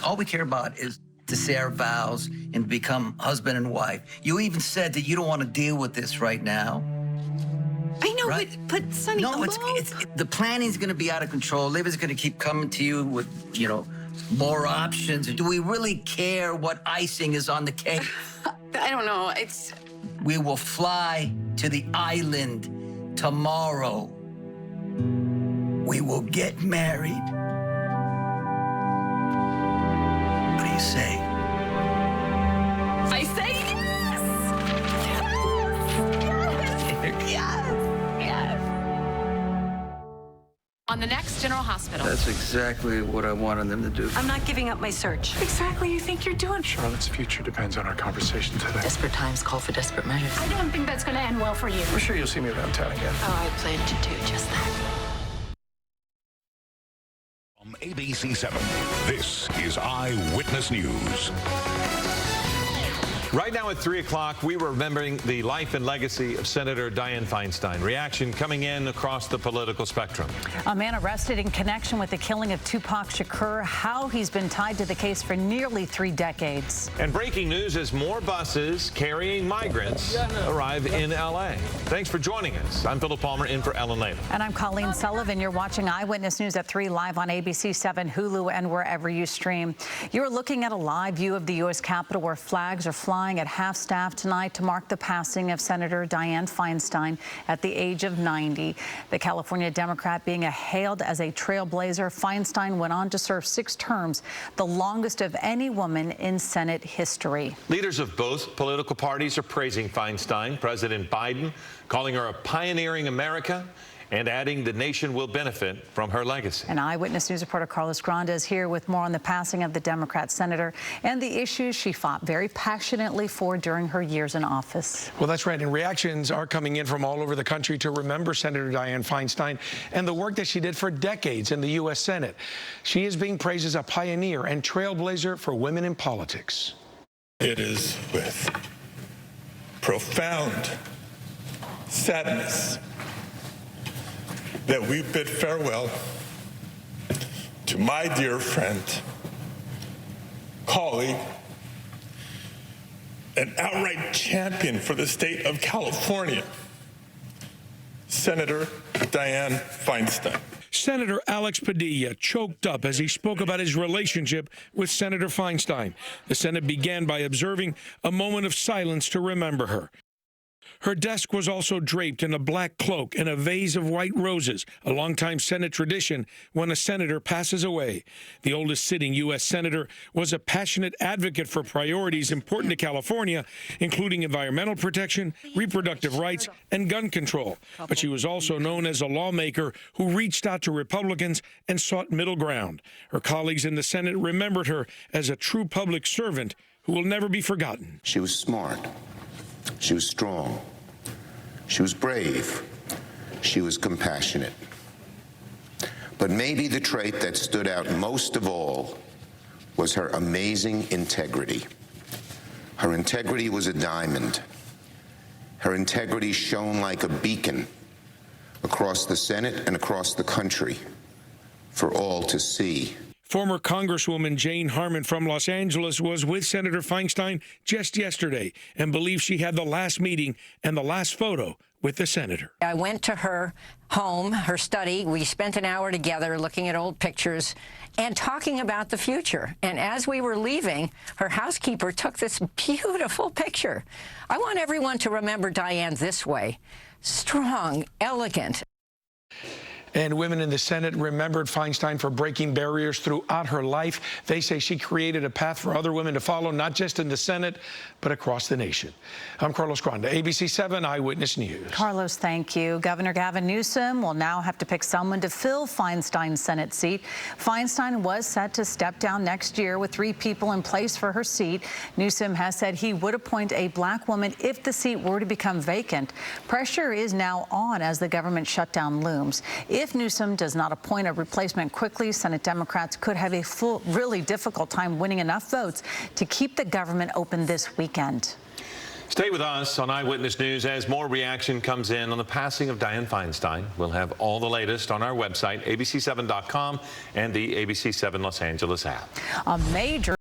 All we care about is to say our vows and become husband and wife. You even said that you don't want to deal with this right now. I know, right? but Sonny, no, the planning's going to be out of control. Liva's going to keep coming to you with, more options. Do we really care what icing is on the cake? I don't know. We will fly to the island tomorrow. We will get married. What do you say? I say yes! Yes! Yes! On the next General Hospital. That's exactly what I wanted them to do. I'm not giving up my search. Exactly, you think you're doing? Charlotte's future depends on our conversation today. Desperate times call for desperate measures. I don't think that's going to end well for you. I'm sure you'll see me around town again. Oh, I plan to do just that. From ABC 7, this is Eyewitness News. Right now at 3 o'clock, we were remembering the life and legacy of Senator Dianne Feinstein. Reaction coming in across the political spectrum. A man arrested in connection with the killing of Tupac Shakur, how he's been tied to the case for nearly 3 decades. And breaking news as more buses carrying migrants arrive in L.A. Thanks for joining us. I'm Philip Palmer in for Ellen Layla. And I'm Colleen Sullivan. You're watching Eyewitness News at 3 live on ABC 7, Hulu, and wherever you stream. You're looking at a live view of the U.S. Capitol where flags are flying at half-staff tonight to mark the passing of Senator Dianne Feinstein at the age of 90. The California Democrat being hailed as a trailblazer, Feinstein went on to serve 6 terms, the longest of any woman in Senate history. Leaders of both political parties are praising Feinstein. President Biden calling her a pioneering America and adding the nation will benefit from her legacy. And Eyewitness News reporter Carlos Granda is here with more on the passing of the Democrat senator and the issues she fought very passionately for during her years in office. Well, that's right. And reactions are coming in from all over the country to remember Senator Dianne Feinstein and the work that she did for decades in the U.S. Senate. She is being praised as a pioneer and trailblazer for women in politics. It is with profound sadness that we bid farewell to my dear friend, colleague, an outright champion for the state of California, Senator Dianne Feinstein. Senator Alex Padilla choked up as he spoke about his relationship with Senator Feinstein. The Senate began by observing a moment of silence to remember her. Her desk was also draped in a black cloak and a vase of white roses, a longtime Senate tradition when a senator passes away. The oldest sitting U.S. senator was a passionate advocate for priorities important to California, including environmental protection, reproductive rights, and gun control. But she was also known as a lawmaker who reached out to Republicans and sought middle ground. Her colleagues in the Senate remembered her as a true public servant who will never be forgotten. She was smart. She was strong. She was brave. She was compassionate. But maybe the trait that stood out most of all was her amazing integrity. Her integrity was a diamond. Her integrity shone like a beacon across the Senate and across the country for all to see. Former Congresswoman Jane Harman from Los Angeles was with Senator Feinstein just yesterday and believes she had the last meeting and the last photo with the senator. I went to her home, her study. We spent an hour together looking at old pictures and talking about the future. And as we were leaving, her housekeeper took this beautiful picture. I want everyone to remember Dianne this way: strong, elegant. And women in the Senate remembered Feinstein for breaking barriers throughout her life. They say she created a path for other women to follow, not just in the Senate, but across the nation. I'm Carlos Granda, ABC 7 Eyewitness News. Carlos, thank you. Governor Gavin Newsom will now have to pick someone to fill Feinstein's Senate seat. Feinstein was set to step down next year with 3 people in place for her seat. Newsom has said he would appoint a black woman if the seat were to become vacant. Pressure is now on as the government shutdown looms. If Newsom does not appoint a replacement quickly, Senate Democrats could have a really difficult time winning enough votes to keep the government open this weekend. Stay with us on Eyewitness News as more reaction comes in on the passing of Dianne Feinstein. We'll have all the latest on our website, abc7.com, and the ABC7 Los Angeles app. A major